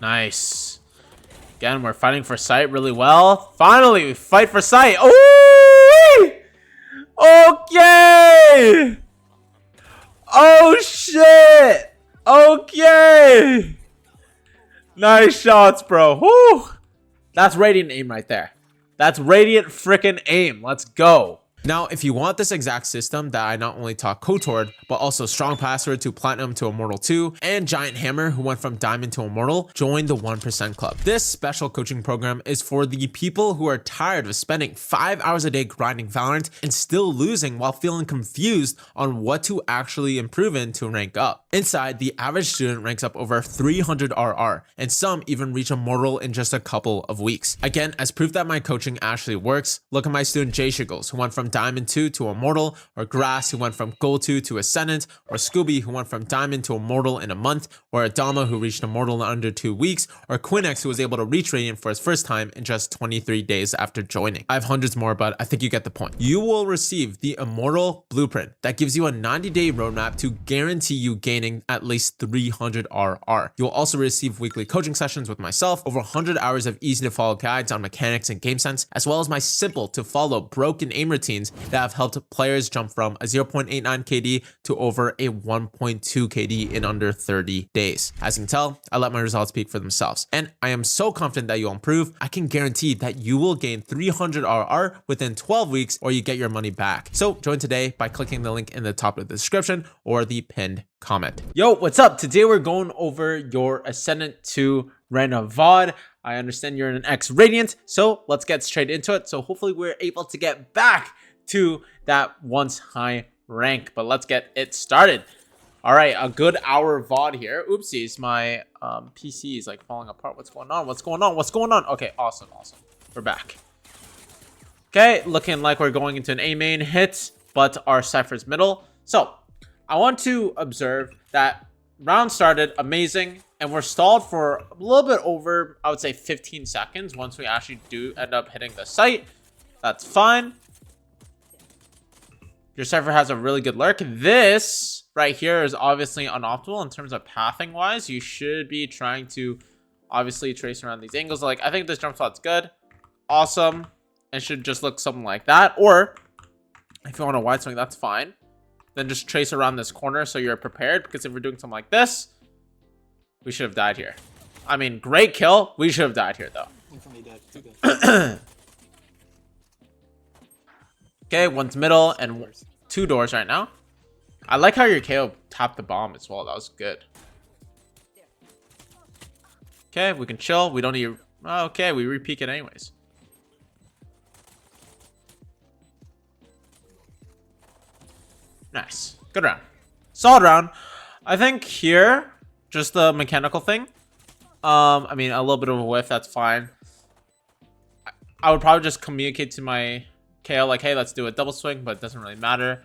Nice. Again, we're fighting for sight really well. Finally, we fight for sight. Oh! Okay! Oh, shit! Okay! Nice shots, bro. Woo! That's radiant aim right there. That's radiant freaking aim. Let's go. Now, if you want this exact system that I not only taught KOTOR, but also Strong Password to Platinum to Immortal 2, and Giant Hammer, who went from Diamond to Immortal, join the 1% Club. This special coaching program is for the people who are tired of spending 5 hours a day grinding Valorant and still losing while feeling confused on what to actually improve in to rank up. Inside, the average student ranks up over 300 RR, and some even reach Immortal in just a couple of weeks. Again, as proof that my coaching actually works, look at my student Jay Shiggles, who went from Diamond 2 to Immortal, or Grass, who went from Gold 2 to Ascendant, or Scooby, who went from Diamond to Immortal in a month, or Adama, who reached Immortal in under 2 weeks, or Quinx, who was able to reach Radiant for his first time in just 23 days after joining. I have hundreds more, but I think you get the point. You will receive the Immortal Blueprint that gives you a 90-day roadmap to guarantee you gaining at least 300 RR. You'll also receive weekly coaching sessions with myself, over 100 hours of easy to follow guides on mechanics and game sense, as well as my simple to follow broken aim routines that have helped players jump from a 0.89 KD to over a 1.2 KD in under 30 days. As you can tell, I let my results speak for themselves, and I am so confident that you'll improve. I can guarantee that you will gain 300 RR within 12 weeks, or you get your money back. So join today by clicking the link in the top of the description or the pinned comment. Yo, what's up? Today we're going over your Ascendant to Rena VOD. I understand you're an X Radiant, so let's get straight into it. So hopefully we're able to get back to that once high rank, but let's get it started. All right, a good hour VOD here. Oopsies, my PC is like falling apart. What's going on? What's going on? What's going on? Okay, awesome. We're back. Okay, looking like we're going into an A main hit, but our Cypher's middle. So I want to observe that round started amazing, and we're stalled for a little bit over, I would say 15 seconds once we actually do end up hitting the site. That's fine. Your Cypher has a really good lurk. This right here is obviously unoptimal in terms of pathing wise. You should be trying to obviously trace around these angles. Like, I think this jump shot's good. Awesome. It should just look something like that. Or if you want a wide swing, that's fine. Then just trace around this corner so you're prepared, because if we're doing something like this, we should have died here. I mean, great kill. We should have died here though. Okay, one's middle and 2 doors right now. I like how your KO tapped the bomb as well. That was good. Okay, we can chill. We don't need... Okay, we re-peek it anyways. Nice. Good round. Solid round. I think here, just the mechanical thing. I mean, a little bit of a whiff. That's fine. I would probably just communicate to my KO like, hey, let's do a double swing, but it doesn't really matter.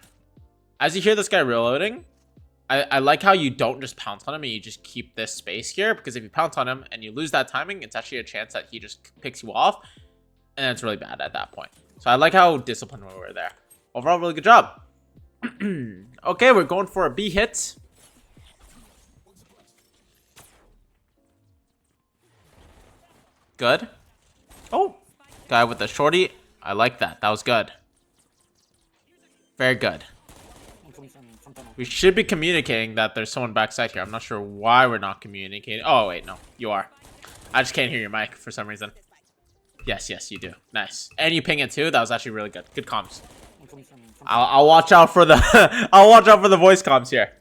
As you hear this guy reloading, I like how you don't just pounce on him and you just keep this space here, because if you pounce on him and you lose that timing, it's actually a chance that he just picks you off, and it's really bad at that point. So I like how disciplined we were there. Overall, really good job. Okay, we're going for a B hit. Good. Oh, guy with the shorty. I like that. That was good. Very good. We should be communicating that there's someone backside here. I'm not sure why we're not communicating. Oh, wait, no. You are. I just can't hear your mic for some reason. Yes, you do. Nice. And you ping it too. That was actually really good. Good comms. I'll watch out for the I'll watch out for the voice comms here.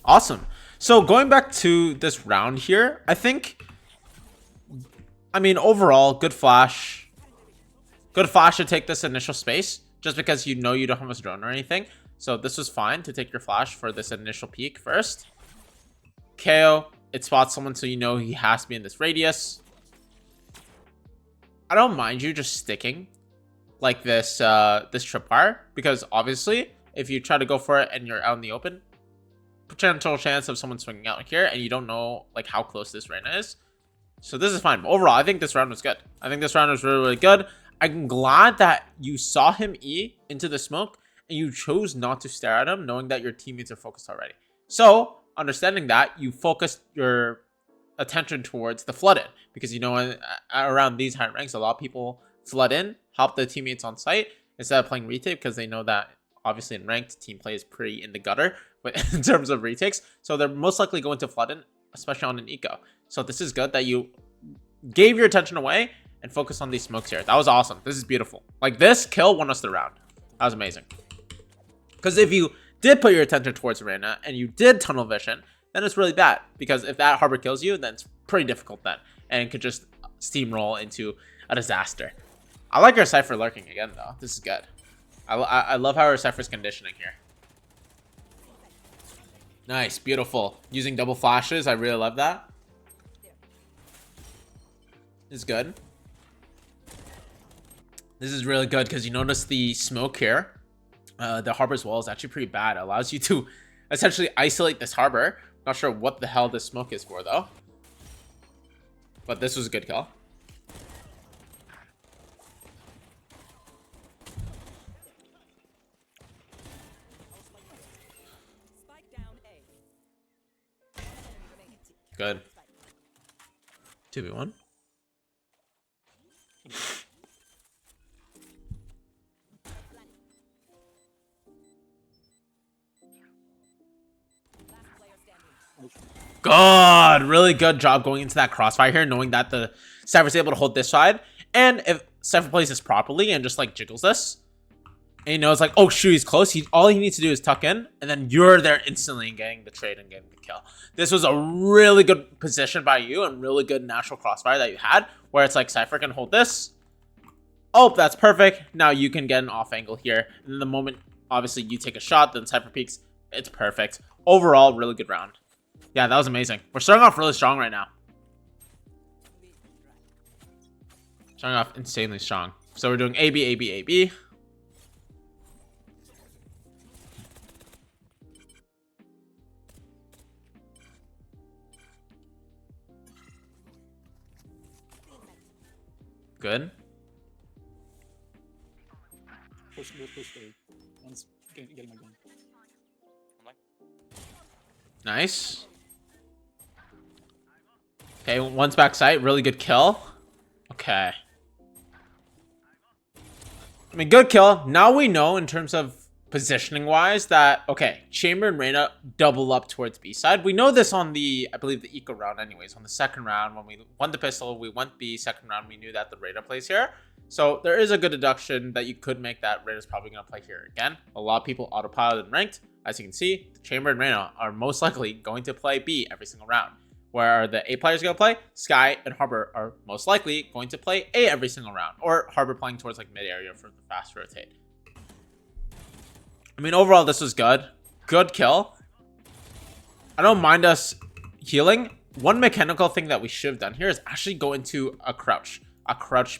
Awesome. So going back to this round here, I think, I mean, overall, good flash. Good flash to take this initial space, just because you know you don't have a drone or anything. So this was fine to take your flash for this initial peek first. KO, it spots someone so you know he has to be in this radius. I don't mind you just sticking like this this tripwire, because obviously if you try to go for it and you're out in the open, potential chance of someone swinging out here, and you don't know like how close this Reyna is. So this is fine. But overall, I think this round was good. I think this round was really, really good. I'm glad that you saw him E into the smoke and you chose not to stare at him, knowing that your teammates are focused already. So, understanding that, you focused your attention towards the flood in, because you know around these high ranks, a lot of people flood in, help the teammates on site instead of playing retake, because they know that obviously in ranked, team play is pretty in the gutter but in terms of retakes. So they're most likely going to flood in, especially on an eco. So this is good that you gave your attention away and focus on these smokes here. That was awesome. This is beautiful. Like, this kill won us the round. That was amazing. Because if you did put your attention towards Arena and you did tunnel vision, then it's really bad. Because if that harbor kills you, then it's pretty difficult then. And it could just steamroll into a disaster. I like our Cypher lurking again, though. This is good. I love how our Cypher's conditioning here. Nice, beautiful. Using double flashes, I really love that. This is good. This is really good because you notice the smoke here. The harbor's wall is actually pretty bad. It allows you to essentially isolate this harbor. Not sure what the hell this smoke is for, though. But this was a good kill. Good. 2v1. God, really good job going into that crossfire here, knowing that the Cypher's able to hold this side. And if Cypher plays this properly and just like jiggles this, and he knows like, oh shoot, he's close. All he needs to do is tuck in, and then you're there instantly and getting the trade and getting the kill. This was a really good position by you and really good natural crossfire that you had, where it's like Cypher can hold this. Oh, that's perfect. Now you can get an off angle here. And the moment, obviously, you take a shot, then Cypher peeks. It's perfect. Overall, really good round. Yeah, that was amazing. We're starting off really strong right now. Starting off insanely strong. So we're doing AB, AB, AB. Good. Push A. One's getting my gun. Nice. Okay, one's back sight. Really good kill. Okay. I mean, good kill. Now we know in terms of positioning wise that, okay, Chamber and Reyna double up towards B side. We know this on the, I believe, the eco round anyways. On the second round, when we won the pistol, we went B. Second round, we knew that the Reyna plays here. So there is a good deduction that you could make that Reyna's probably going to play here again. A lot of people autopilot and ranked. As you can see, Chamber and Reyna are most likely going to play B every single round. Where the A players going to play, Sky and Harbor are most likely going to play A every single round. Or Harbor playing towards like mid area for the fast rotate. I mean, overall, this was good. Good kill. I don't mind us healing. One mechanical thing that we should have done here is actually go into a crouch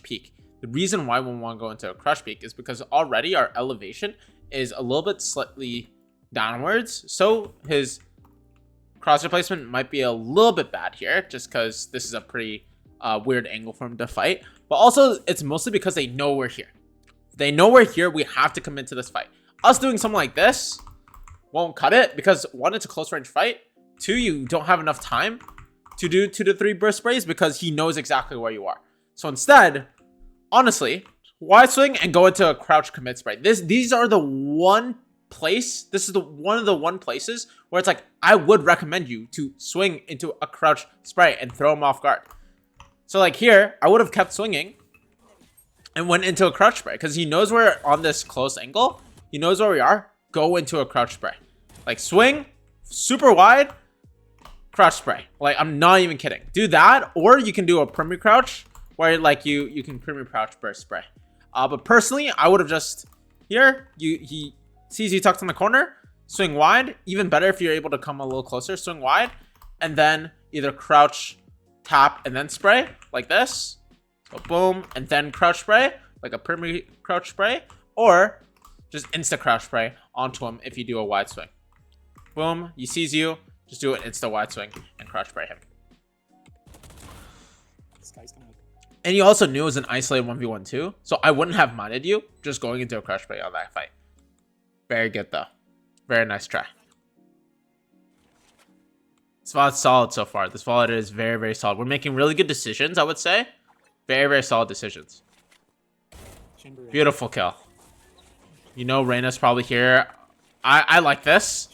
peek. The reason why we want to go into a crouch peek is because already our elevation is a little bit slightly downwards. So his crosshair placement might be a little bit bad here, just because this is a pretty weird angle for him to fight. But also, it's mostly because they know we're here. They know we're here. We have to commit to this fight. Us doing something like this won't cut it because one, it's a close range fight. Two, you don't have enough time to do 2 to 3 burst sprays because he knows exactly where you are. So instead, honestly, wide swing and go into a crouch commit spray. These are the one place. This is one of the places where it's like, I would recommend you to swing into a crouch spray and throw him off guard. So like here, I would have kept swinging and went into a crouch spray because he knows we're on this close angle. He knows where we are. Go into a crouch spray. Like swing, super wide, crouch spray. Like I'm not even kidding. Do that, or you can do a primi crouch where like you can primi crouch burst spray. But personally, I would have just here. He sees you tucked in the corner, swing wide. Even better if you're able to come a little closer, swing wide, and then either crouch, tap, and then spray like this. So boom, and then crouch spray like a primi crouch spray, or just insta crouch spray onto him if you do a wide swing. Boom, he sees you, just do an insta wide swing and crouch spray him. And you also knew it was an isolated 1v1 too, so I wouldn't have minded you just going into a crouch spray on that fight. Very good, though. Very nice try. This VOD's solid so far. This VOD is very, very solid. We're making really good decisions, I would say. Very, very solid decisions. Beautiful kill. You know Reyna's probably here. I like this.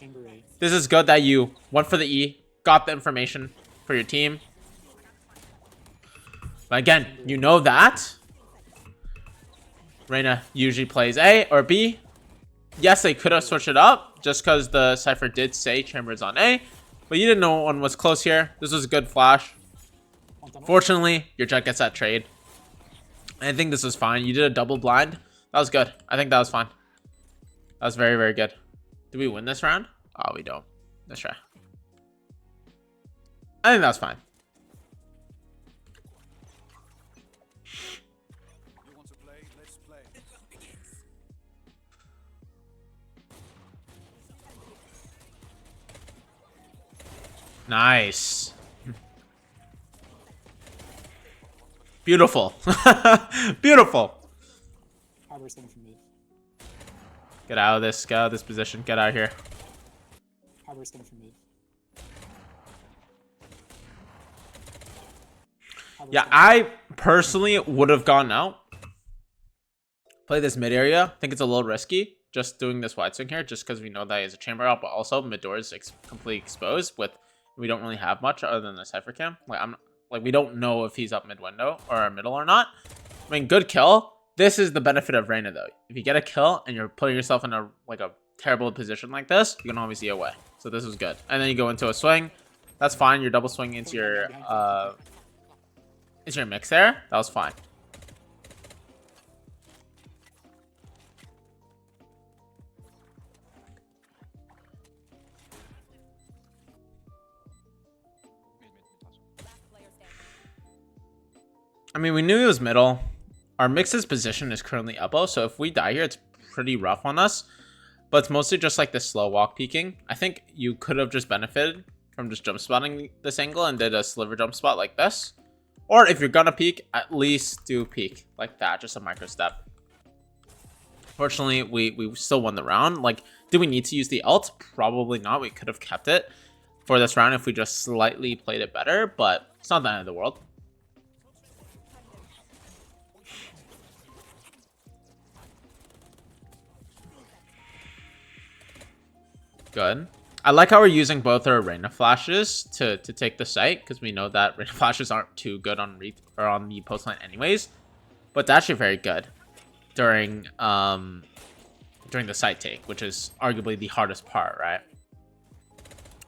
This is good that you went for the E, got the information for your team. But again, you know that Reyna usually plays A or B. Yes, they could have switched it up just because the Cypher did say Chamber's on A. But you didn't know one was close here. This was a good flash. Fortunately, your Jett gets that trade. I think this was fine. You did a double blind. That was good. I think that was fine. That was very, very good. Did we win this round? Oh, we don't. Let's try. I think that was fine. You want to play? Let's play. Nice. Beautiful. Beautiful. Get out of this. Get out of this position. Get out of here. Yeah, I personally would have gone out. Play this mid area. I think it's a little risky. Just doing this wide swing here, just because we know that he's a chamber out, but also mid door is completely exposed. With we don't really have much other than the Cypher cam. Like we don't know if he's up mid window or middle or not. I mean, good kill. This is the benefit of Reyna though. If you get a kill and you're putting yourself in a terrible position like this, you can always see away. So this was good. And then you go into a swing. That's fine. You're double swinging into your mix there. That was fine. I mean, we knew he was middle. Our mix's position is currently uppo, so if we die here, it's pretty rough on us. But it's mostly just like the slow walk peeking. I think you could have just benefited from just jump spotting this angle and did a sliver jump spot like this. Or if you're gonna peek, at least do peek like that, just a micro step. Fortunately, we still won the round. Like, do we need to use the ult? Probably not. We could have kept it for this round if we just slightly played it better, but it's not the end of the world. Good. I like how we're using both our Reyna flashes to take the site, because we know that Reyna flashes aren't too good on the post line anyways. But it's actually very good during the site take, which is arguably the hardest part, right?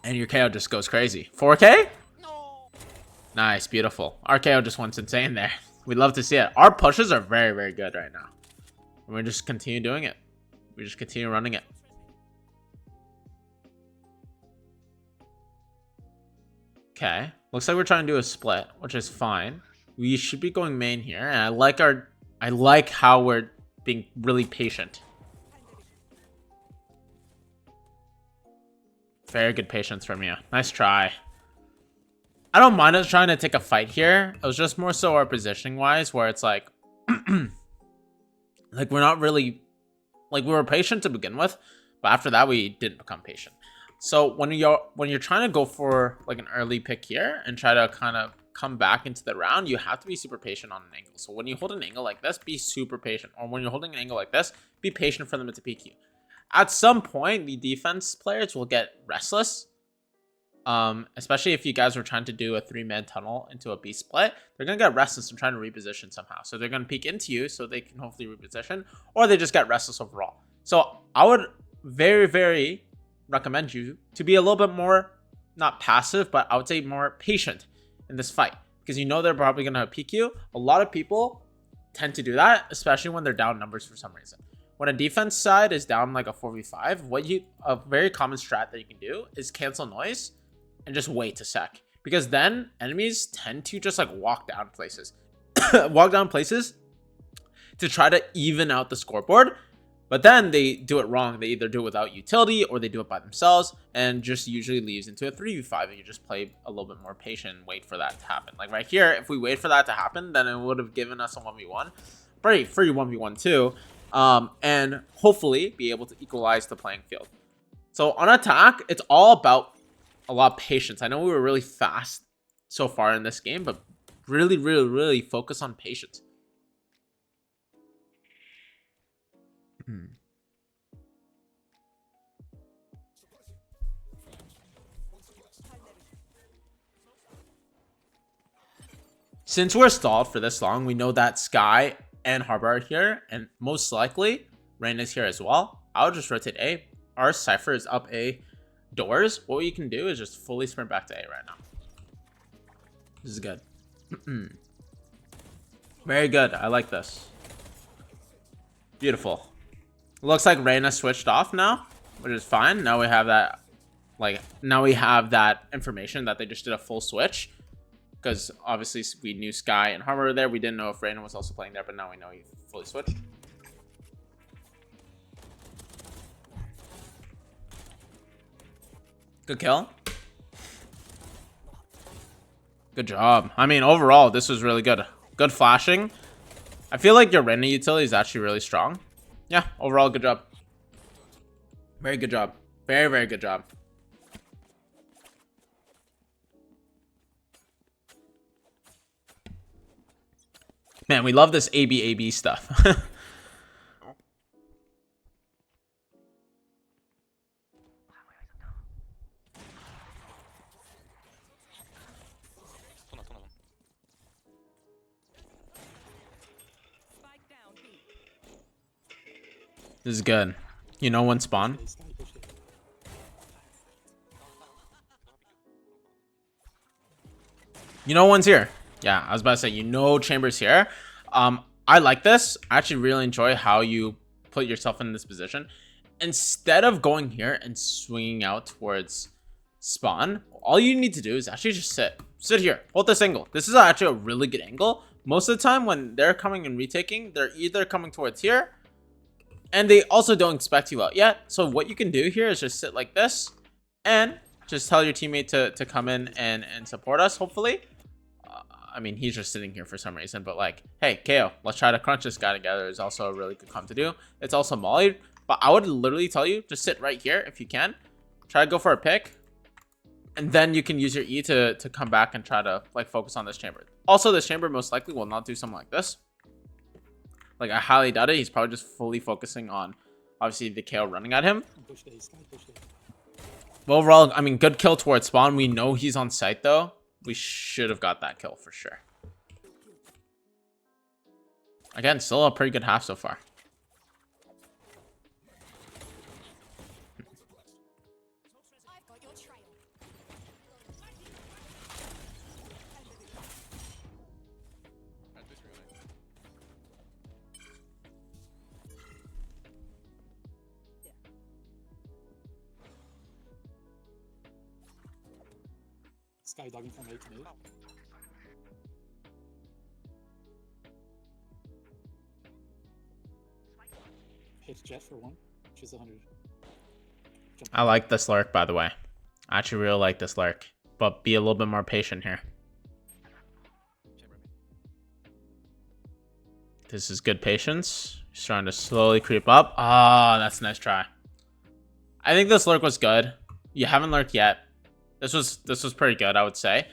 And your KO just goes crazy. 4K? No. Nice, beautiful. Our KO just went insane there. We love to see it. Our pushes are very, very good right now. And we just continue doing it. We just continue running it. Okay, looks like we're trying to do a split, which is fine. We should be going main here, and I like how we're being really patient. Very good patience from you. Nice try. I don't mind us trying to take a fight here. It was just more so our positioning wise, where it's like, like we're not really, like we were patient to begin with, but after that we didn't become patient. So when you're trying to go for like an early pick here and try to kind of come back into the round, you have to be super patient on an angle. So when you hold an angle like this, be super patient. Or when you're holding an angle like this, be patient for them to peek you. At some point, the defense players will get restless. Especially if you guys were trying to do a 3-man tunnel into a B split, they're going to get restless and trying to reposition somehow. So they're going to peek into you so they can hopefully reposition, or they just get restless overall. So I would very, very recommend you to be a little bit more, not passive, but I would say more patient in this fight, because you know they're probably going to peek you. A lot of people tend to do that, especially when they're down numbers for some reason. When a defense side is down like a 4v5, a very common strat that you can do is cancel noise and just wait a sec, because then enemies tend to just like walk down places to try to even out the scoreboard. But then they do it wrong. They either do it without utility or they do it by themselves, and just usually leaves into a 3v5, and you just play a little bit more patient and wait for that to happen. Like right here, if we wait for that to happen, then it would have given us a 1v1. Pretty free 1v1 too. and hopefully be able to equalize the playing field. So on attack, it's all about a lot of patience. I know we were really fast so far in this game, but really focus on patience. Since we're stalled for this long, we know that Sky and Harbor are here, and most likely Rain is here as well. I'll just rotate A. Our Cypher is up A doors. What you can do is just fully sprint back to A right now. This is good. Very good. I like this. Beautiful. Looks like Reyna switched off now, which is fine. Now we have that, now we have that information that they just did a full switch. Because obviously we knew Sky and Harbor were there. We didn't know if Reyna was also playing there, but now we know he fully switched. Good kill. Good job. I mean, overall, this was really good. Good flashing. I feel like your Reyna utility is actually really strong. Yeah, overall, good job. Very good job. Very good job. Man, we love this AB stuff. This is good. You know when spawn? You know one's here. Yeah, I was about to say, you know Chamber's here. I like this. I actually really enjoy how you put yourself in this position. Instead of going here and swinging out towards spawn, all you need to do is actually just sit. Sit here. Hold this angle. This is actually a really good angle. Most of the time when they're coming and retaking, they're either coming towards here, and they also don't expect you out yet. So what you can do here is just sit like this and just tell your teammate to come in and support us, hopefully. I mean, he's just sitting here for some reason, but like, hey, KO, let's try to crunch this guy together is also a really good comp to do. It's also mollied, but I would literally tell you, just sit right here if you can. Try to go for a pick, and then you can use your E to come back and try to like focus on this chamber. Also, this chamber most likely will not do something like this. Like, I highly doubt it. He's probably just fully focusing on, obviously, the KO running at him. But overall, I mean, good kill towards spawn. We know he's on site, though. We should have got that kill for sure. Again, still a pretty good half so far. Skydiving from 8 to mid. Hit Jet for 1, which is 100. I like this lurk, by the way. I actually really like this lurk, but be a little bit more patient here. This is good patience. He's trying to slowly creep up. Ah, that's a nice try. I think this lurk was good. You haven't lurked yet. This was pretty good, I would say.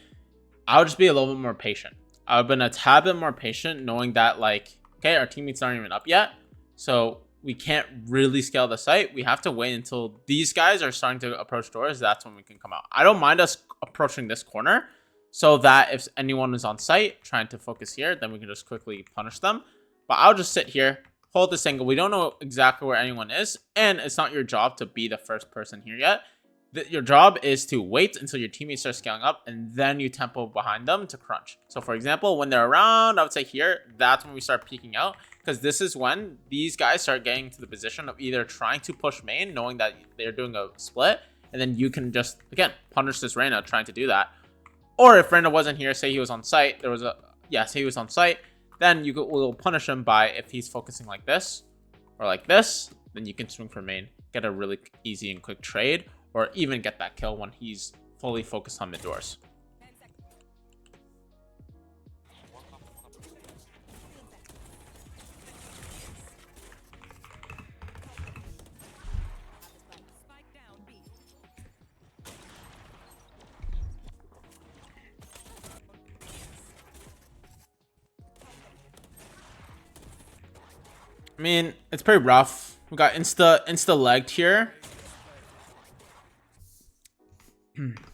I would just be a little bit more patient. I would have been a tad bit more patient, knowing that, like, okay, our teammates aren't even up yet, so we can't really scale the site. We have to wait until these guys are starting to approach doors. That's when we can come out. I don't mind us approaching this corner, so that if anyone is on site trying to focus here, then we can just quickly punish them. But I'll just sit here, hold this angle. We don't know exactly where anyone is, and it's not your job to be the first person here yet. Your job is to wait until your teammates start scaling up, and then you tempo behind them to crunch. So for example, when they're around, I would say here, that's when we start peeking out, because this is when these guys start getting to the position of either trying to push main, knowing that they're doing a split, and then you can just, again, punish this Reyna trying to do that. Or if Reyna wasn't here, say he was on site, say he was on site, then you will punish him by, if he's focusing like this, or like this, then you can swing for main, get a really easy and quick trade, or even get that kill when he's fully focused on mid doors. I mean, it's pretty rough. We got insta legged here.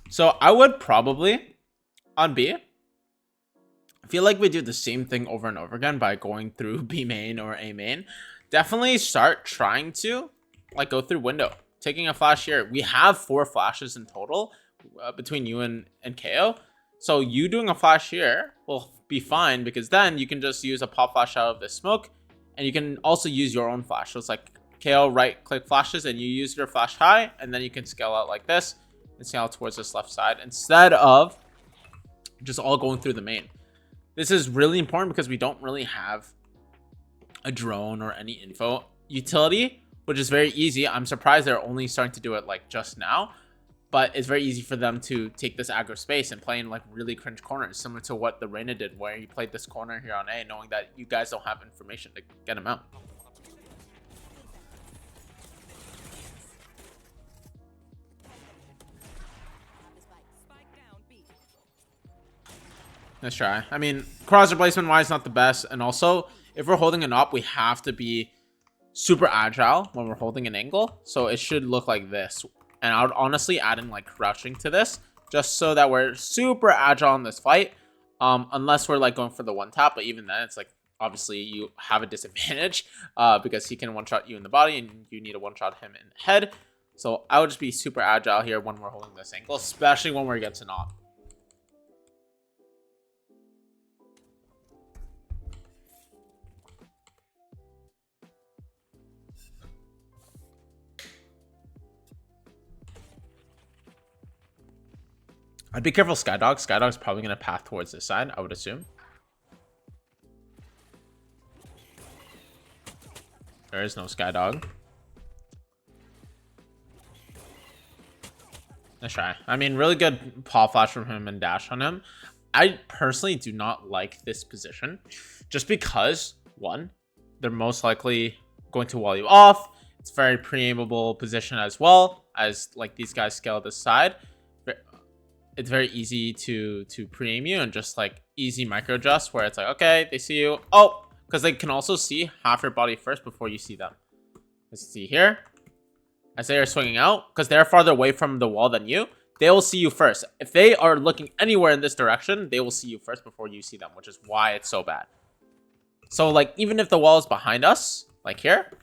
So I would probably on B. I feel like we do the same thing over and over again by going through B main or A main. Definitely start trying to like go through window, taking a flash here. We have 4 flashes in total between you and KO. So you doing a flash here will be fine because then you can just use a pop flash out of the smoke, and you can also use your own flash. So it's like KO right click flashes and you use your flash high, and then you can scale out like this and scale out towards this left side instead of just all going through the main. This is really important because we don't really have a drone or any info utility, which is very easy. I'm surprised they're only starting to do it like just now, but it's very easy for them to take this aggro space and play in like really cringe corners, similar to what the Reyna did, where he played this corner here on A, knowing that you guys don't have information to get him out. Let's try. I mean, cross replacement wise, not the best. And also, if we're holding an op, we have to be super agile when we're holding an angle. So it should look like this. And I would honestly add in like crouching to this, just so that we're super agile in this fight. Unless we're like going for the one tap, but even then, it's like obviously you have a disadvantage because he can one shot you in the body, and you need to one shot him in the head. So I would just be super agile here when we're holding this angle, especially when we're against an op. I'd be careful Skydog. Skydog's probably going to path towards this side, I would assume. There is no Skydog. Let's try. I mean, really good paw flash from him and dash on him. I personally do not like this position. Just because, one, they're most likely going to wall you off. It's a very pre-aimable position as well, as like these guys scale this side. It's very easy to pre-aim you and just like easy micro adjust where it's like, okay, they see you. Oh, because they can also see half your body first before you see them. Let's see here. As they are swinging out, because they're farther away from the wall than you, they will see you first. If they are looking anywhere in this direction, they will see you first before you see them, which is why it's so bad. So like, even if the wall is behind us, like here,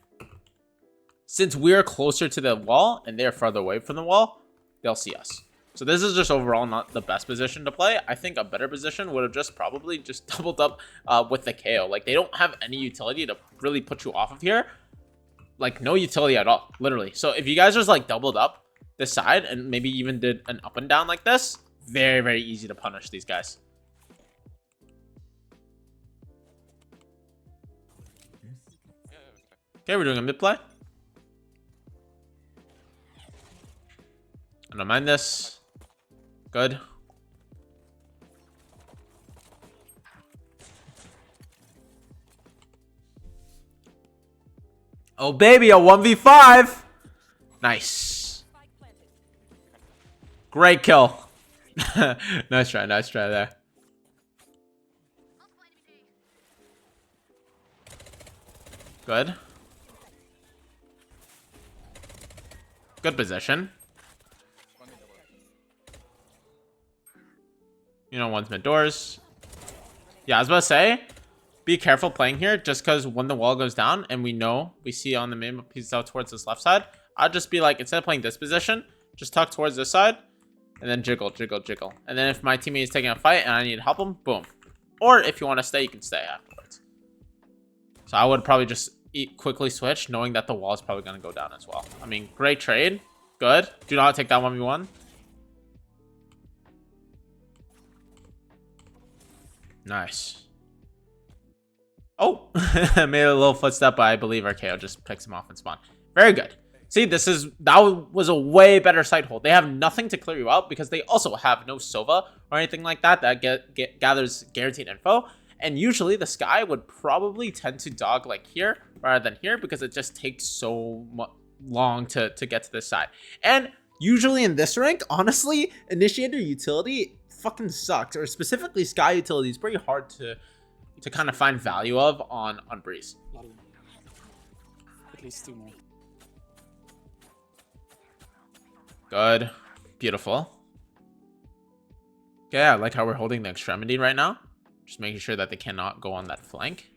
since we're closer to the wall and they're farther away from the wall, they'll see us. So this is just overall not the best position to play. I think a better position would have just probably just doubled up with the KO. Like, they don't have any utility to really put you off of here. Like, no utility at all, literally. So if you guys just like doubled up this side and maybe even did an up and down like this, very, very easy to punish these guys. Okay, we're doing a mid play. I don't mind this. Good. Oh, baby, a 1v5. Nice. Great kill. Nice try there. Good. Good position. You know, one's mid doors. Yeah, I was about to say, be careful playing here, just because when the wall goes down and we see on the main piece out towards this left side, I'd just be like, instead of playing this position, just tuck towards this side and then jiggle, jiggle, jiggle. And then if my teammate is taking a fight and I need to help him, boom. Or if you want to stay, you can stay afterwards. So I would probably just quickly switch, knowing that the wall is probably going to go down as well. I mean, great trade. Good. Do not take that 1v1. Nice. Oh, made a little footstep, but I believe our KO just picks him off and spawn. Very good. See, that was a way better side hold. They have nothing to clear you out because they also have no Sova or anything like that gathers guaranteed info. And usually the Sky would probably tend to dog like here rather than here because it just takes so long to get to this side. And usually in this rank, honestly, initiator utility fucking sucks, or specifically Sky utility is pretty hard to kind of find value of on Breeze. at least 2 more. Good. Beautiful. Okay, I like how we're holding the extremity right now. Just making sure that they cannot go on that flank.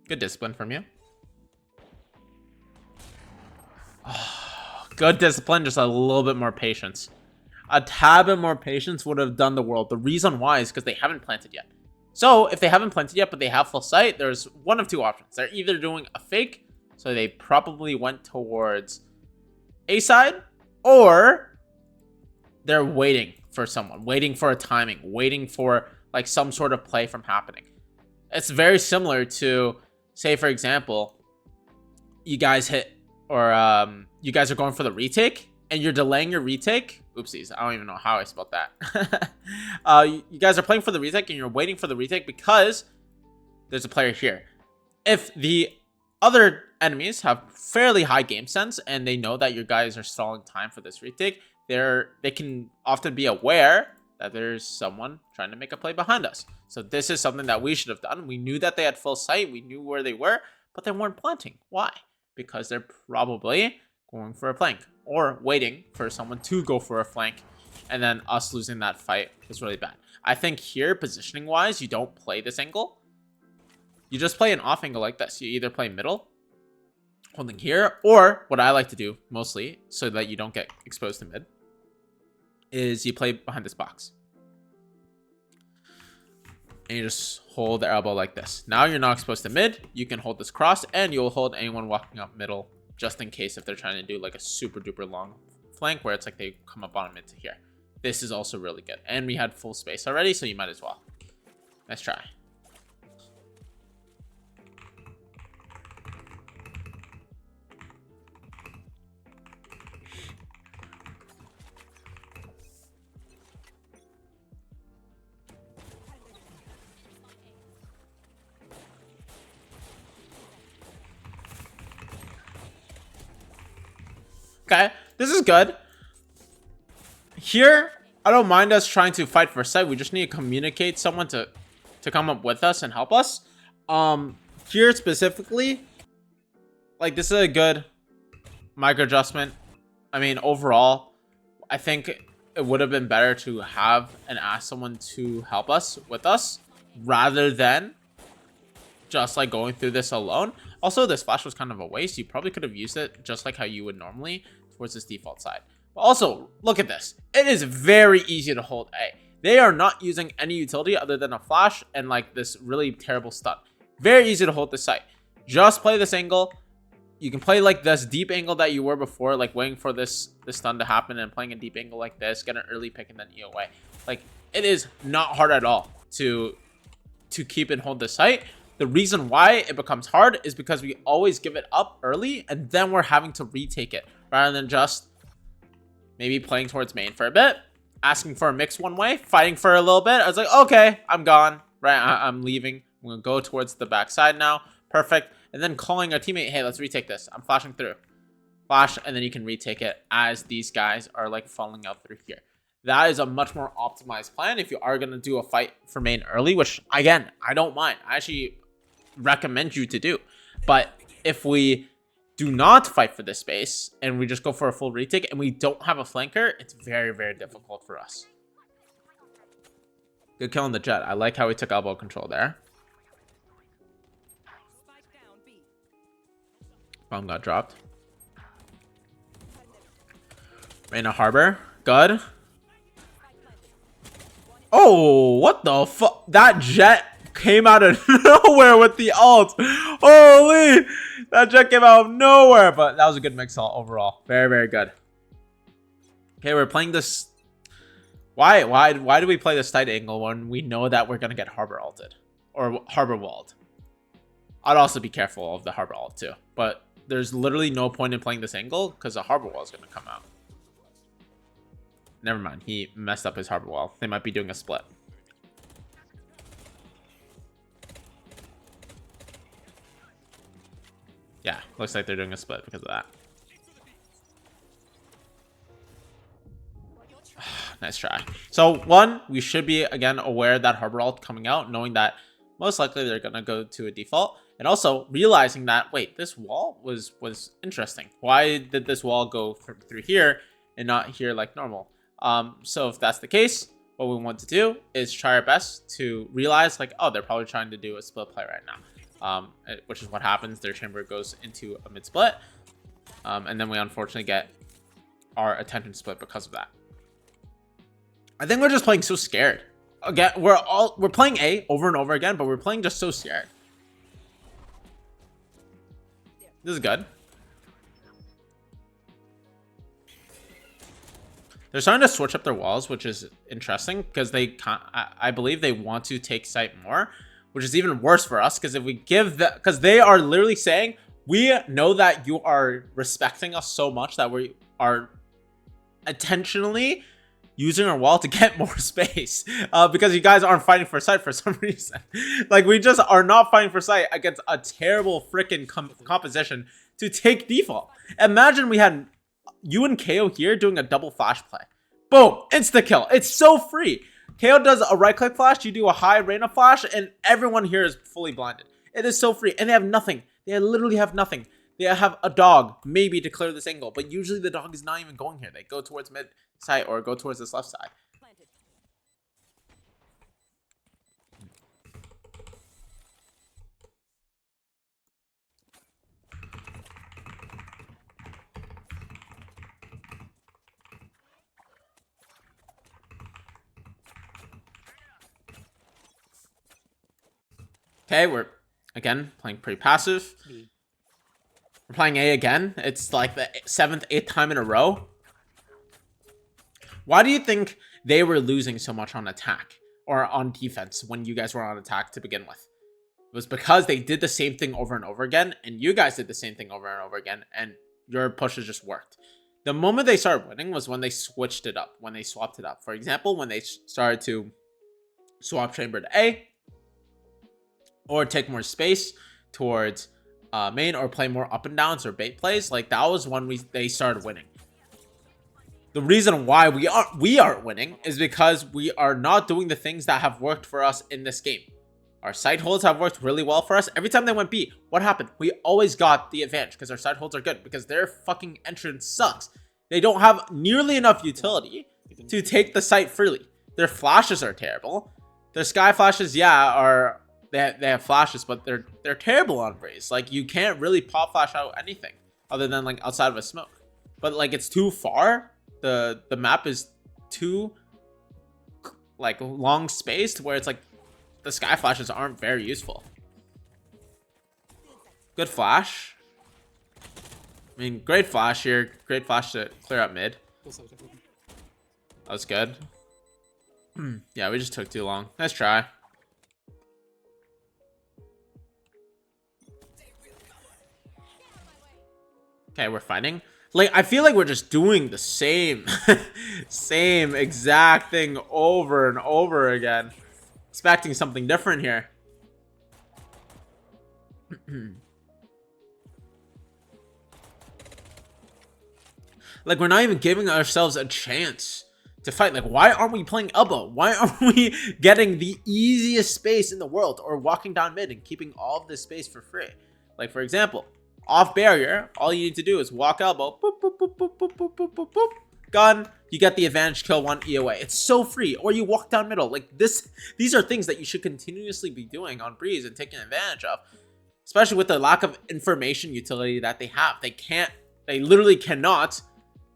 Good discipline from you. Oh, good discipline, just a little bit more patience. A tad bit more patience would have done the world. The reason why is because they haven't planted yet. So if they haven't planted yet, but they have full sight, there's one of two options. They're either doing a fake, so they probably went towards A side, or they're waiting for someone, waiting for a timing, waiting for like some sort of play from happening. It's very similar to, say for example, you guys hit, or you guys are going for the retake and you're delaying your retake. Oopsies, I don't even know how I spelled that. You guys are playing for the retake and you're waiting for the retake because there's a player here. If the other enemies have fairly high game sense and they know that you guys are stalling time for this retake, they can often be aware that there's someone trying to make a play behind us. So this is something that we should have done. We knew that they had full sight. We knew where they were, but they weren't planting. Why? Because they're probably going for a flank or waiting for someone to go for a flank, and then us losing that fight is really bad. I think here, positioning wise, you don't play this angle. You just play an off angle like this. You either play middle, holding here, or what I like to do mostly so that you don't get exposed to mid is you play behind this box. And you just hold the elbow like this. Now you're not exposed to mid. You can hold this cross and you'll hold anyone walking up middle just in case if they're trying to do like a super duper long flank where it's like they come up on mid to here. This is also really good. And we had full space already, so you might as well. Nice try. Okay, this is good. Here, I don't mind us trying to fight for sight. We just need to communicate someone to come up with us and help us. Here specifically, like this is a good micro adjustment. I mean, overall, I think it would have been better to have and ask someone to help us with us rather than just like going through this alone. Also, this flash was kind of a waste. You probably could have used it just like how you would normally towards this default side. But also, look at this. It is very easy to hold A. They are not using any utility other than a flash and like this really terrible stun. Very easy to hold this site. Just play this angle. You can play like this deep angle that you were before, like waiting for this stun to happen and playing a deep angle like this, get an early pick and then E away. Like it is not hard at all to keep and hold the site. The reason why it becomes hard is because we always give it up early and then we're having to retake it rather than just maybe playing towards main for a bit, asking for a mix one way, fighting for a little bit. I was like, okay, I'm gone, right? I'm leaving. I'm going to go towards the backside now. Perfect. And then calling a teammate, hey, let's retake this. I'm flashing through. Flash, and then you can retake it as these guys are like falling out through here. That is a much more optimized plan if you are going to do a fight for main early, which, again, I don't mind. I actually recommend you to do. But if we do not fight for this space and we just go for a full retake and we don't have a flanker, it's very, very difficult for us. Good kill on the Jet. I like how he took elbow control there. Bomb got dropped. Reyna Harbor. Good. Oh, what the fuck? That Jet came out of nowhere with the ult. Holy! That Jet came out of nowhere. But that was a good mix ult overall. Very, very good. Okay, we're playing this. Why do we play this tight angle when we know that we're going to get Harbor ulted? Or Harbor walled? I'd also be careful of the Harbor ult too. But there's literally no point in playing this angle because the Harbor wall is going to come out. Never mind. He messed up his Harbor wall. They might be doing a split. Yeah, looks like they're doing a split because of that. Nice try. So, one, we should be, again, aware that Harbor ult coming out, knowing that most likely they're gonna go to a default. And also realizing that, wait, this wall was interesting. Why did this wall go through here and not here like normal? So if that's the case, what we want to do is try our best to realize like, oh, they're probably trying to do a split play right now, which is what happens. Their chamber goes into a mid split, and then we unfortunately get our attention split because of that. I think we're just playing so scared. Again, we're playing A over and over again, but we're playing just so scared. This is good. They're starting to switch up their walls, which is interesting because I believe they want to take site more, which is even worse for us because if we give the, because they are literally saying, we know that you are respecting us so much that we are intentionally using our wall to get more space, because you guys aren't fighting for site for some reason. Like, we just are not fighting for site against a terrible freaking composition to take default. Imagine we had you and KO here doing a double flash play. Boom, insta kill. It's so free. KO does a right click flash, you do a high Reyna flash, and everyone here is fully blinded. It is so free, and they have nothing. They literally have nothing. They have a dog, maybe, to clear this angle, but usually the dog is not even going here. They go towards mid side or go towards this left side. Okay, we're, again, playing pretty passive. We're playing A again. It's like the 7th, 8th time in a row. Why do you think they were losing so much on attack or on defense when you guys were on attack to begin with? It was because they did the same thing over and over again, and you guys did the same thing over and over again, and your pushes just worked. The moment they started winning was when they switched it up, when they swapped it up. For example, when they started to swap chamber to A, or take more space towards main, or play more up and downs or bait plays, like that was when they started winning. The reason why we aren't winning is because we are not doing the things that have worked for us in this game. Our side holds have worked really well for us. Every time they went B, what happened? We always got the advantage because our side holds are good, because their fucking entrance sucks. They don't have nearly enough utility to take the site freely. Their flashes are terrible. Their sky flashes, yeah, are they have flashes, but they're terrible on Breeze. Like, you can't really pop flash out anything other than like outside of a smoke. But like, it's too far. The map is too like long spaced where it's like the sky flashes aren't very useful. Good flash. I mean, great flash here. Great flash to clear up mid. That was good. Yeah, we just took too long. Nice try. Okay, we're fighting. Like, I feel like we're just doing the same same exact thing over and over again, expecting something different here. Like, we're not even giving ourselves a chance to fight. Like, why aren't we playing elbow? Why aren't we getting the easiest space in the world, or walking down mid and keeping all of this space for free? Like, for example, off barrier, all you need to do is walk elbow, boop, boop, boop, boop, boop, boop, boop, boop, boop, gun, you get the advantage, kill one, E away. It's so free. Or you walk down middle. Like, these are things that you should continuously be doing on Breeze and taking advantage of, especially with the lack of information utility that they have. They literally cannot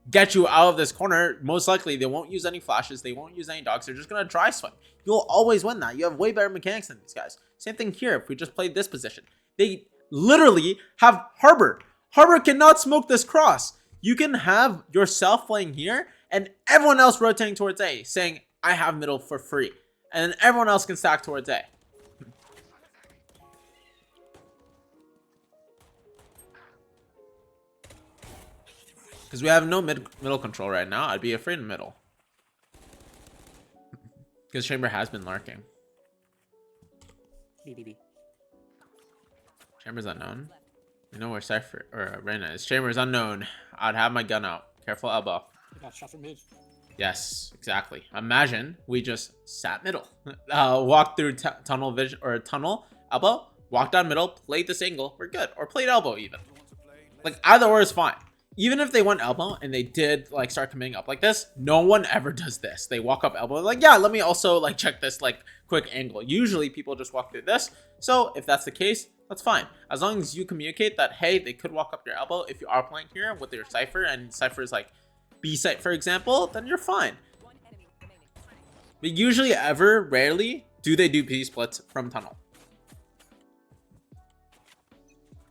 get you out of this corner. Most likely they won't use any flashes, they won't use any dogs, they're just gonna dry swing. You'll always win that. You have way better mechanics than these guys. Same thing here. If we just played this position, they literally have Harbor. Harbor cannot smoke this cross. You can have yourself playing here and everyone else rotating towards A, saying, I have middle for free. And then everyone else can stack towards A. Because we have no middle control right now. I'd be afraid of middle. Because Chamber has been lurking. Chamber's unknown. We know where Cypher or Reyna is. Chamber is unknown. I'd have my gun out. Careful elbow. I got shot from mid. Yes, exactly. Imagine we just sat middle, walked through tunnel vision or tunnel elbow, walked down middle, played this angle, we're good. Or played elbow even. Like either or is fine. Even if they went elbow and they did like start coming up like this, no one ever does this. They walk up elbow like, yeah, let me also like check this like quick angle. Usually people just walk through this. So if that's the case, that's fine. As long as you communicate that, hey, they could walk up your elbow if you are playing here with your Cypher and Cypher is like B site, for example, then you're fine. But usually rarely do they do B splits from tunnel.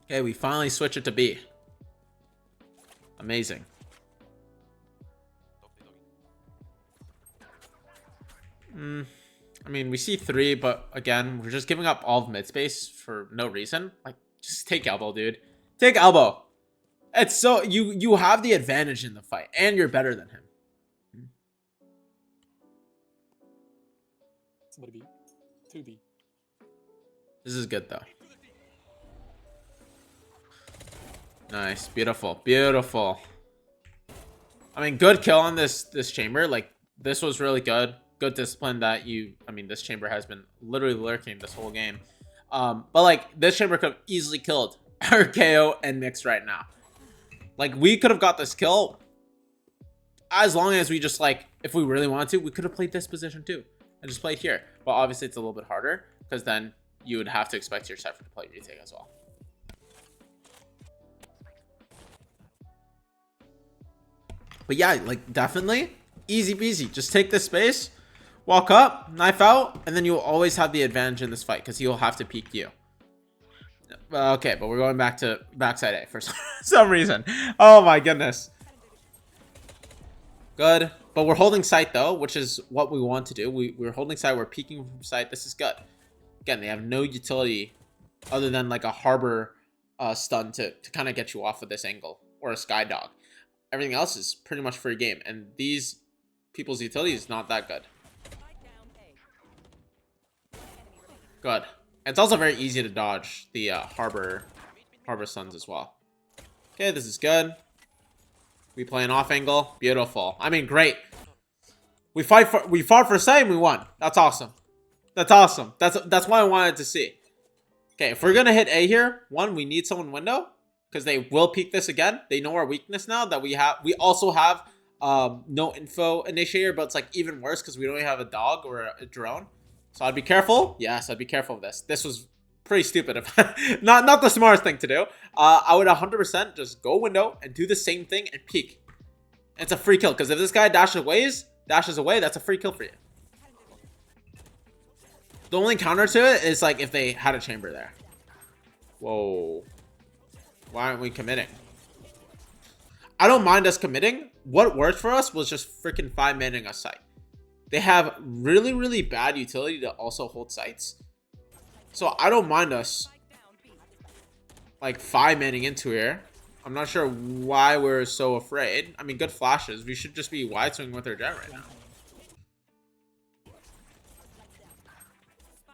Okay, we finally switch it to B. Amazing. I mean, we see 3, but again, we're just giving up all of mid space for no reason. Like, just take elbow, dude. Take elbow. It's so you have the advantage in the fight, and you're better than him. Somebody B. 2B. This is good though. Nice, beautiful, beautiful. I mean, good kill on this chamber. Like, this was really good. Good discipline that this chamber has been literally lurking this whole game. But like, this chamber could have easily killed our KO and Mix right now. Like, we could have got this kill as long as we just like, if we really wanted to, we could have played this position too and just played here. But obviously it's a little bit harder because then you would have to expect your Cypher to play retake as well. But yeah, like, definitely easy peasy. Just take this space, walk up, knife out, and then you'll always have the advantage in this fight because he'll have to peek you. Okay, but we're going back to backside A for some reason. Oh my goodness. Good. But we're holding sight though, which is what we want to do. We're holding sight. We're peeking from sight. This is good. Again, they have no utility other than like a harbor stun to kind of get you off of this angle, or a sky dog. Everything else is pretty much free game, and these people's utility is not that good. Good. It's also very easy to dodge the harbor stuns as well. Okay, this is good. We play an off angle. Beautiful. I mean, great. We fought for sight and we won. That's awesome. That's awesome. That's what I wanted to see. Okay, if we're gonna hit A here, one, we need someone window because they will peek this again. They know our weakness now that we have. We also have no info initiator, but it's like even worse because we don't have a dog or a drone. So I'd be careful. Yes, I'd be careful of this. This was pretty stupid. If not the smartest thing to do. I would 100% just go window and do the same thing and peek. And it's a free kill because if this guy dashes away, that's a free kill for you. The only counter to it is like if they had a chamber there. Whoa. Why aren't we committing? I don't mind us committing. What worked for us was just freaking 5-manning a site. They have really, really bad utility to also hold sites. So I don't mind us like 5-manning into here. I'm not sure why we're so afraid. I mean, good flashes. We should just be wide swinging with our jet right now.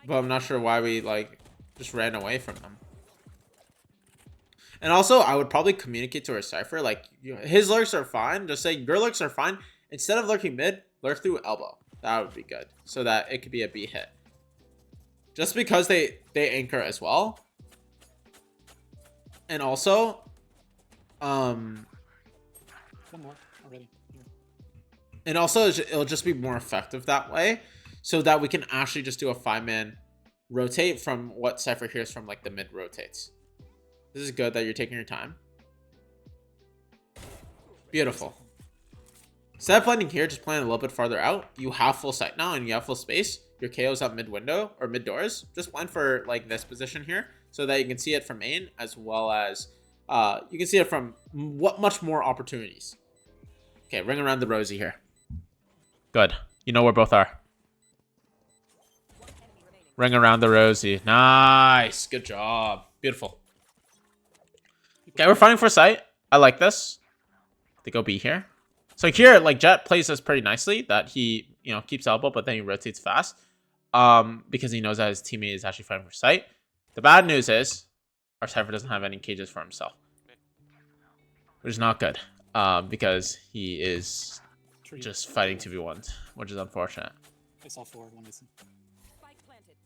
But I'm not sure why we like just ran away from them. And also, I would probably communicate to our Cypher, like, his lurks are fine. Just say, your lurks are fine. Instead of lurking mid, lurk through elbow. That would be good. So that it could be a B hit. Just because they anchor as well. And also, One more already. Here. and also it'll just be more effective that way. So that we can actually just do a 5-man rotate from what Cypher hears from like the mid rotates. This is good that you're taking your time. Beautiful. Instead of planning here, just plan a little bit farther out. You have full sight now and you have full space. Your KO's up mid window or mid doors. Just plan for like this position here so that you can see it from main as well as you can see it from much more opportunities. Okay, ring around the rosy here. Good. You know where both are. Ring around the rosy. Nice. Good job. Beautiful. Okay, we're fighting for sight. I like this. They go B here. So here, like, Jet plays this pretty nicely. That he, keeps elbow, but then he rotates fast. Because he knows that his teammate is actually fighting for sight. The bad news is, our Cypher doesn't have any cages for himself. Which is not good. Because he is Three. just fighting 2v1s, which is unfortunate. I saw 4, 1 missing.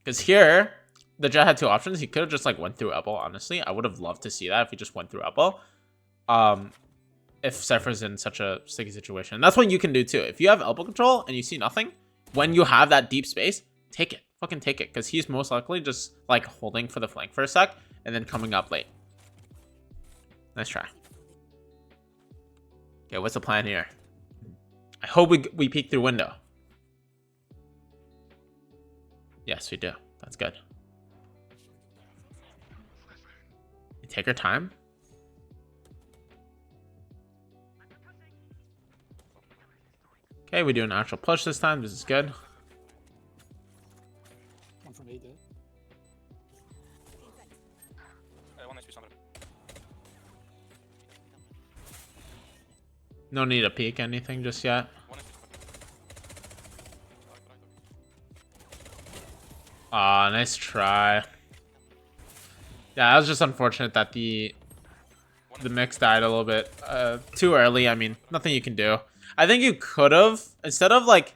Because here, the Jet had 2 options. He could have just like went through elbow, honestly. I would have loved to see that if he just went through elbow. If Cypher's in such a sticky situation. And that's what you can do too. If you have elbow control and you see nothing, when you have that deep space, take it. Fucking take it. Because he's most likely just like holding for the flank for a sec and then coming up late. Nice try. Okay, what's the plan here? I hope we peek through window. Yes, we do. That's good. We take our time. Okay, we do an actual push this time. This is good. One from A dead. No need to peek anything just yet. Ah, nice try. Yeah, that was just unfortunate that the mix died a little bit too early. I mean, nothing you can do. I think you could have, instead of like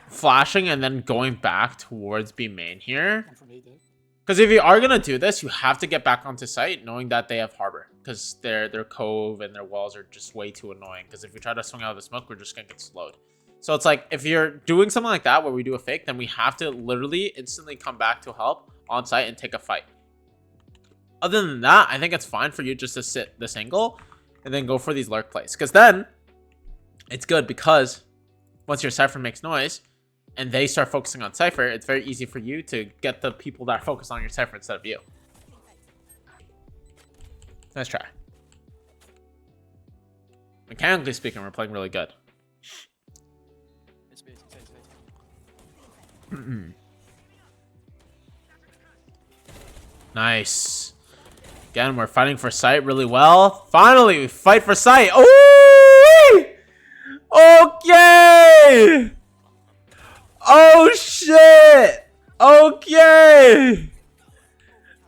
flashing and then going back towards B main here. One from A dead. Because if you are going to do this, you have to get back onto site knowing that they have harbor. Because their cove and their walls are just way too annoying. Because if we try to swing out of the smoke, we're just going to get slowed. So it's like, if you're doing something like that where we do a fake, then we have to literally instantly come back to help on site and take a fight. Other than that, I think it's fine for you just to sit this angle and then go for these lurk plays. Because then it's good because once your Cypher makes noise and they start focusing on Cypher, it's very easy for you to get the people that are focused on your Cypher instead of you. Nice try. Mechanically speaking, we're playing really good. Nice. Again, we're fighting for sight really well. Finally, we fight for sight. Oh, okay. Oh shit. Okay.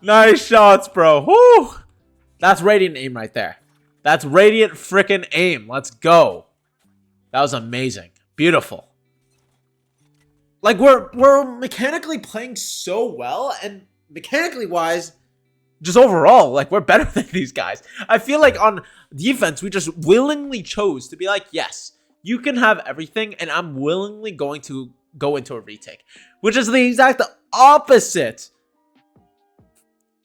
Nice shots, bro. Whew. That's radiant aim right there. That's radiant freaking aim. Let's go. That was amazing. Beautiful. Like, we're mechanically playing so well, and mechanically wise, just overall, like, we're better than these guys. I feel like on defense, we just willingly chose to be like, yes, you can have everything, and I'm willingly going to go into a retake, which is the exact opposite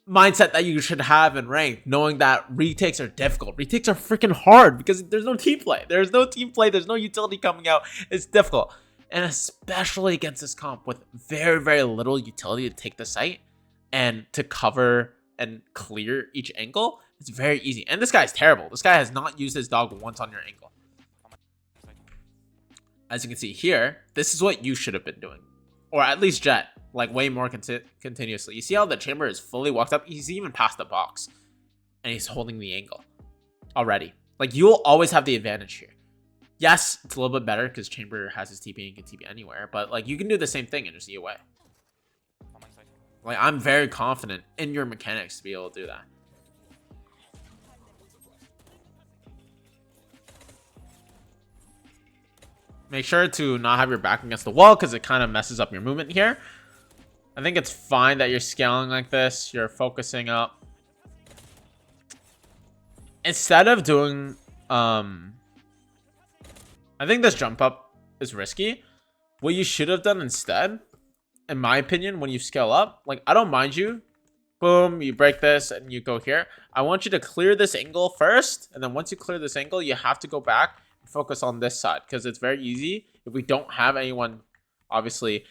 mindset that you should have in ranked, knowing that retakes are difficult. Retakes are freaking hard because there's no team play. There's no team play. There's no utility coming out. It's difficult. And especially against this comp with very, very little utility to take the site and to cover and clear each angle, it's very easy. And this guy's terrible. This guy has not used his dog once on your angle. As you can see here, this is what you should have been doing. Or at least Jet, like way more continuously. You see how the chamber is fully walked up? He's even past the box. And he's holding the angle already. Like, you'll always have the advantage here. Yes, it's a little bit better because Chamber has his TP and can TP anywhere, but like you can do the same thing and just E away. Like, I'm very confident in your mechanics to be able to do that. Make sure to not have your back against the wall because it kind of messes up your movement here. I think it's fine that you're scaling like this. You're focusing up. Instead of doing I think this jump up is risky. What you should have done instead, in my opinion, when you scale up, like, I don't mind you. Boom, you break this and you go here. I want you to clear this angle first. And then once you clear this angle, you have to go back and focus on this side. Because it's very easy. If we don't have anyone, obviously,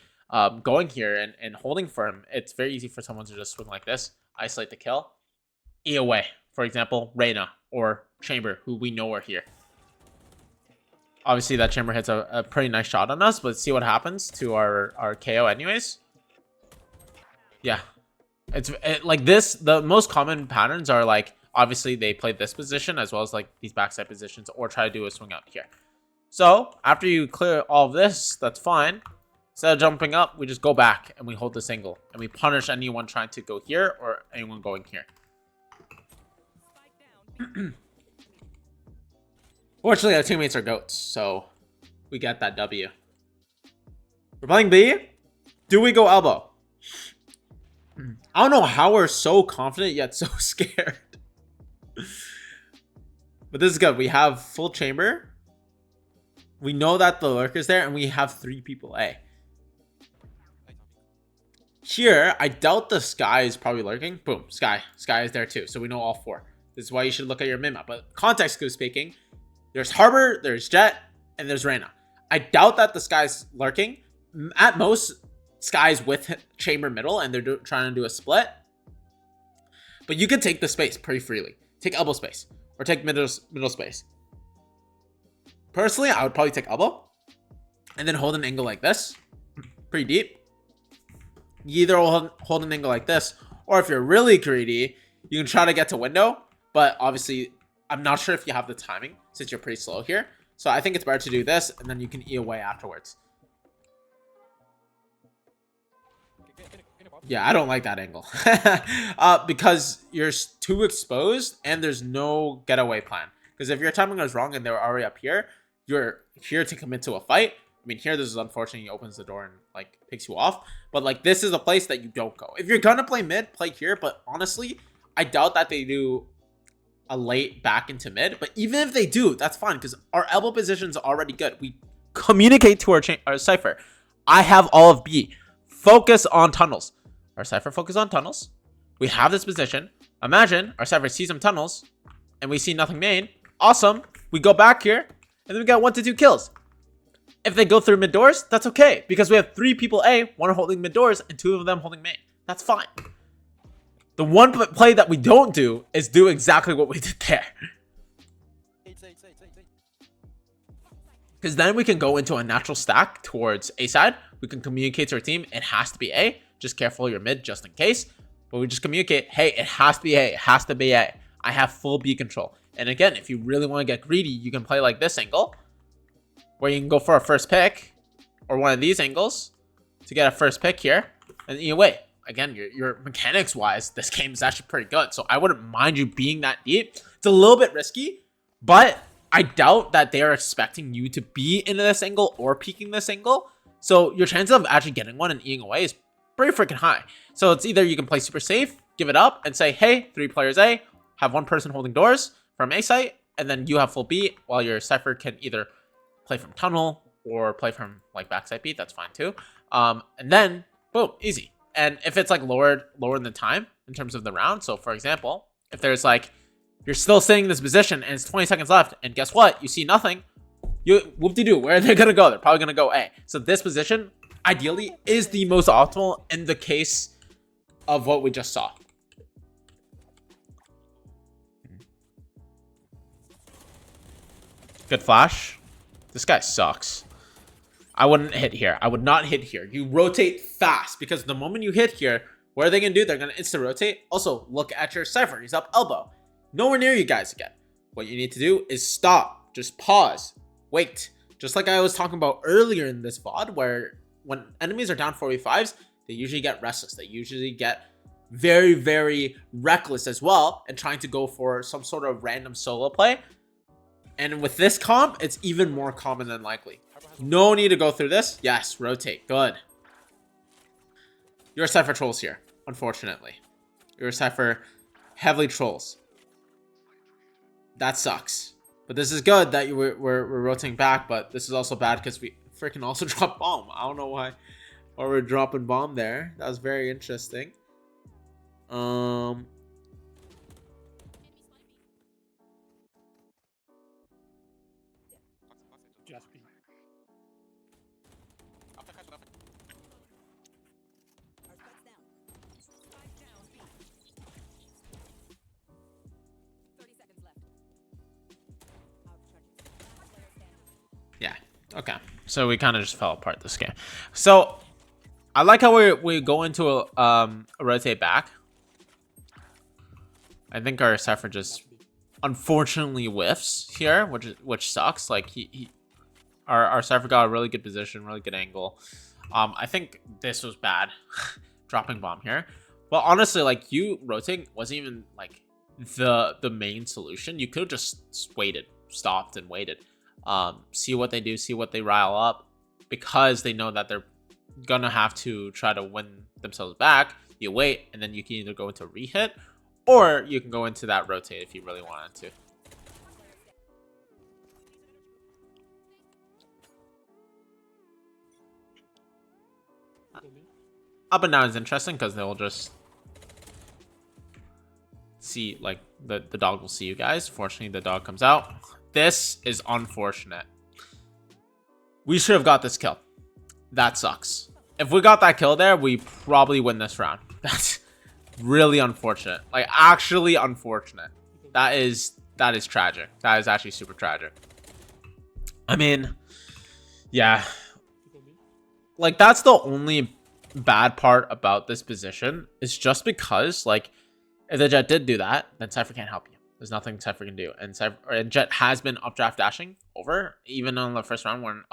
going here and holding for him, it's very easy for someone to just swing like this. Isolate the kill. E away. For example, Reyna or Chamber, who we know are here. Obviously, that Chamber hits a pretty nice shot on us, but see what happens to our KO anyways. Yeah. Like this, the most common patterns are like, obviously, they play this position as well as like these backside positions or try to do a swing out here. So, after you clear all of this, that's fine. Instead of jumping up, we just go back and we hold this angle. And we punish anyone trying to go here or anyone going here. Fortunately, our teammates are goats, so we get that W. We're playing B. Do we go elbow? I don't know how we're so confident yet so scared. But this is good. We have full chamber. We know that the lurker's there, and we have 3 people A. Here, I doubt the Sky is probably lurking. Boom, Sky. Sky is there too, so we know all 4. This is why you should look at your min map. But context speaking, there's Harbor, there's Jet, and there's Reyna. I doubt that the Sky's lurking. At most, Sky's with chamber middle, and they're trying to do a split. But you can take the space pretty freely. Take elbow space, or take middle space. Personally, I would probably take elbow, and then hold an angle like this. Pretty deep. You either hold an angle like this, or if you're really greedy, you can try to get to window. But obviously, I'm not sure if you have the timing, since you're pretty slow here. So I think it's better to do this, and then you can E away afterwards. Yeah, I don't like that angle. Because you're too exposed, and there's no getaway plan. Because if your timing goes wrong and they're already up here, you're here to commit to a fight. I mean, here, this is unfortunate. He opens the door and, like, picks you off. But, like, this is a place that you don't go. If you're going to play mid, play here. But, honestly, I doubt that they do a late back into mid. But even if they do, that's fine. Because our elbow position's already good. We communicate to our Cypher. I have all of B. Focus on tunnels. Our Cypher focus on tunnels. We have this position. Imagine our Cypher sees some tunnels. And we see nothing made. Awesome. We go back here. And then we got 1 to 2 kills. If they go through mid doors, that's okay. Because we have 3 people A, 1 holding mid doors, and 2 of them holding main. That's fine. The one play that we don't do is do exactly what we did there. Because then we can go into a natural stack towards A side. We can communicate to our team, it has to be A. Just careful your mid just in case. But we just communicate, hey, it has to be A. It has to be A. I have full B control. And again, if you really want to get greedy, you can play like this angle, where you can go for a first pick, or one of these angles to get a first pick here. And either way, again, your mechanics wise, this game is actually pretty good. So I wouldn't mind you being that deep. It's a little bit risky, but I doubt that they are expecting you to be into this angle or peeking this angle. So your chances of actually getting one and eating away is pretty freaking high. So it's either you can play super safe, give it up, and say, hey, 3 players A, have 1 person holding doors from A site, and then you have full B, while your Cypher can either play from tunnel or play from like backside B. That's fine too. And then boom, easy. And if it's like lower in the time in terms of the round, so for example, if there's like you're still sitting in this position and it's 20 seconds left, and guess what, you see nothing, you whoop-de-doo, where are they gonna go? They're probably gonna go A. So this position ideally is the most optimal in the case of what we just saw. Good flash. This guy sucks. I wouldn't hit here. I would not hit here. You rotate fast, because the moment you hit here, what are they going to do? They're going to insta-rotate. Also, look at your Cypher. He's up elbow. Nowhere near you guys again. What you need to do is stop. Just pause. Wait. Just like I was talking about earlier in this VOD, where when enemies are down 4v5s, they usually get restless. They usually get very, very reckless as well, and trying to go for some sort of random solo play. And with this comp, it's even more common than likely. No need to go through this. Yes, rotate. Good. Your Cypher trolls here, unfortunately. Your Cypher heavily trolls. That sucks. But this is good that we're rotating back, but this is also bad because we freaking also dropped bomb. I don't know why we're dropping bomb there. That was very interesting. Just B. Yeah. Okay. So we kind of just fell apart this game. So I like how we go into a rotate back. I think our Cypher just unfortunately whiffs here, which sucks. Like our Cypher got a really good position, really good angle. I think this was bad, dropping bomb here. But honestly, like, you rotating wasn't even like the main solution. You could have just waited, stopped and waited. See what they do, see what they rile up, because they know that they're gonna have to try to win themselves back. You wait, and then you can either go into rehit, or you can go into that rotate if you really wanted to. Up and down is interesting because they'll just see, like, the dog will see you guys. Fortunately, the dog comes out. This is unfortunate. We should have got this kill. That sucks. If we got that kill there, we probably win this round. That's really unfortunate. Like, actually unfortunate. That is tragic. That is actually super tragic. I mean, yeah. Like, that's the only bad part about this position, is just because, like, if the Jet did do that, then Cypher can't help you. There's nothing Cypher can do. And Jet has been updraft dashing over, even on the first round when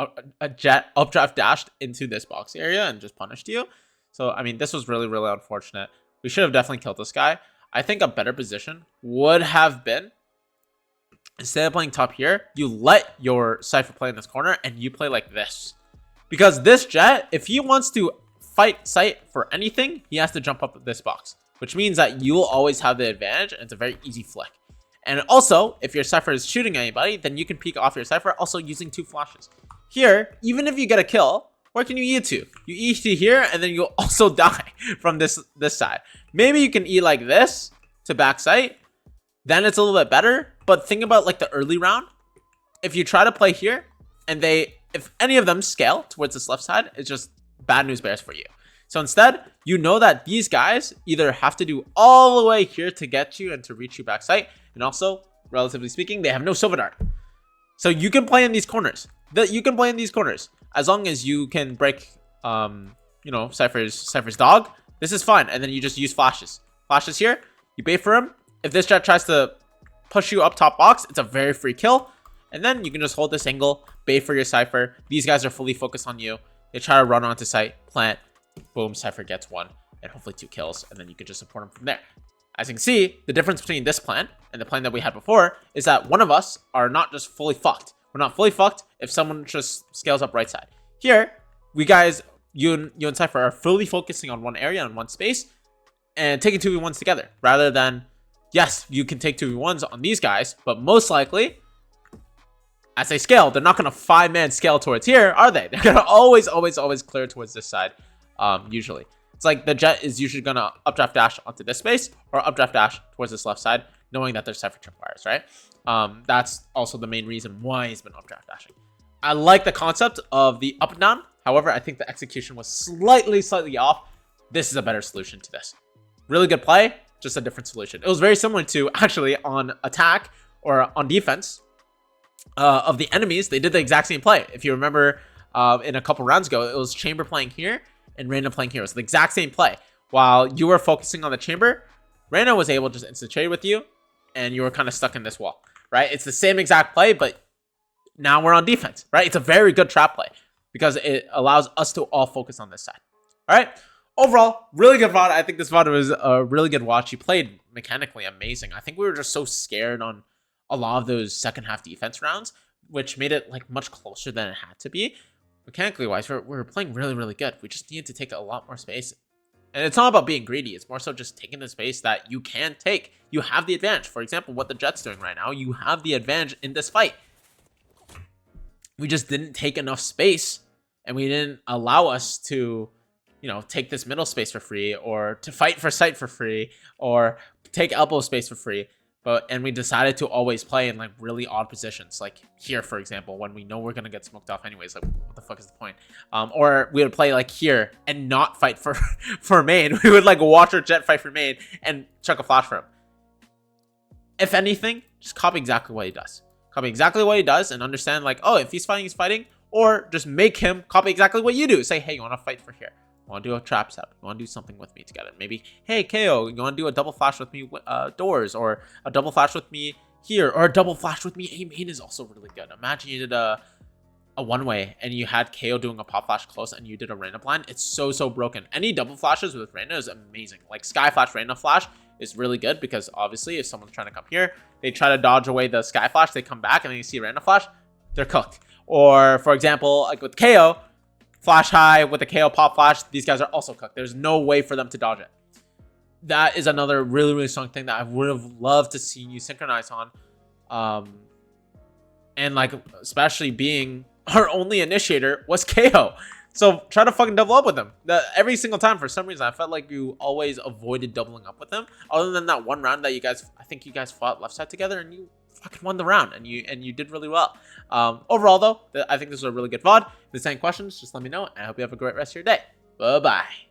a Jet updraft dashed into this box area and just punished you. So, I mean, this was really, really unfortunate. We should have definitely killed this guy. I think a better position would have been, instead of playing top here, you let your Cypher play in this corner and you play like this. Because this Jet, if he wants to fight sight for anything, he has to jump up this box, which means that you'll always have the advantage, and it's a very easy flick. And also, if your Cypher is shooting anybody, then you can peek off your Cypher, also using 2 flashes. Here, even if you get a kill, where can you E to? You E to here, and then you'll also die from this side. Maybe you can E like this to back sight, then it's a little bit better. But think about, like, the early round. If you try to play here, and if any of them scale towards this left side, it's just bad news bears for you. So instead, you know that these guys either have to do all the way here to get you and to reach you back sight, and also, relatively speaking, they have no Silver Dart. So you can play in these corners. As long as you can break, you know, Cypher's dog. This is fine, and then you just use flashes. Flashes here, you bait for him. If this Jet tries to push you up top box, it's a very free kill. And then you can just hold this angle, bait for your Cypher. These guys are fully focused on you. They try to run onto sight, plant, boom, Cypher gets 1, and hopefully 2 kills, and then you can just support him from there. As you can see, the difference between this plan and the plan that we had before is that one of us are not just fully fucked. We're not fully fucked if someone just scales up right side. Here, we guys, you and Cypher are fully focusing on one area and one space and taking 2v1s together, rather than, yes, you can take 2v1s on these guys, but most likely, as they scale, they're not going to 5-man scale towards here, are they? They're going to always clear towards this side, usually. It's like the Jet is usually going to updraft dash onto this space or updraft dash towards this left side, knowing that there's Cypher tripwires, right? That's also the main reason why he's been updraft dashing. I like the concept of the up and down. However, I think the execution was slightly off. This is a better solution to this. Really good play, just a different solution. It was very similar to, actually, on attack or on defense of the enemies. They did the exact same play. If you remember, in a couple rounds ago, it was Chamber playing here and Reyna playing here. It was the exact same play. While you were focusing on the Chamber, Reyna was able to just instant trade with you, and you were kind of stuck in this wall, right? It's the same exact play, but now we're on defense, right? It's a very good trap play because it allows us to all focus on this side. All right. Overall, really good VOD. I think this VOD was a really good watch. He played mechanically amazing. I think we were just so scared on a lot of those second half defense rounds, which made it like much closer than it had to be. Mechanically wise, we're playing really good. We just needed to take a lot more space. And it's not about being greedy. It's more so just taking the space that you can take. You have the advantage. For example, what the Jet's doing right now, you have the advantage in this fight. We just didn't take enough space, and we didn't allow us to, you know, take this middle space for free, or to fight for sight for free, or take elbow space for free. And we decided to always play in like really odd positions, like here, for example, when we know we're gonna get smoked off anyways. Like, what the fuck is the point? Or we would play like here and not fight for main. We would like watch our Jet fight for main and chuck a flash for him. If anything, just copy exactly what he does. Copy exactly what he does and understand, like, oh, if he's fighting, he's fighting. Or just make him copy exactly what you do. Say, hey, you want to fight for here? You want to do a trap setup? You want to do something with me together? Maybe, hey, KO, you want to do a double flash with me doors? Or a double flash with me here? Or a double flash with me A main is also really good. Imagine you did a a one-way and you had KO doing a pop flash close and you did a Reyna blind, it's so broken. Any double flashes with Reyna is amazing. Like Sky Flash, Reyna Flash is really good because obviously if someone's trying to come here, they try to dodge away the Sky Flash, they come back and then you see Reyna Flash, they're cooked. Or for example, like with KO, Flash High with a KO pop flash, these guys are also cooked. There's no way for them to dodge it. That is another really strong thing that I would have loved to see you synchronize on. And like, especially being our only initiator was KO. So try to fucking double up with him. Every single time, for some reason, I felt like you always avoided doubling up with him. Other than that one round that you guys, I think you guys fought left side together and you fucking won the round and you did really well. Overall though, I think this was a really good VOD. If there's any questions, just let me know. And I hope you have a great rest of your day. Bye-bye.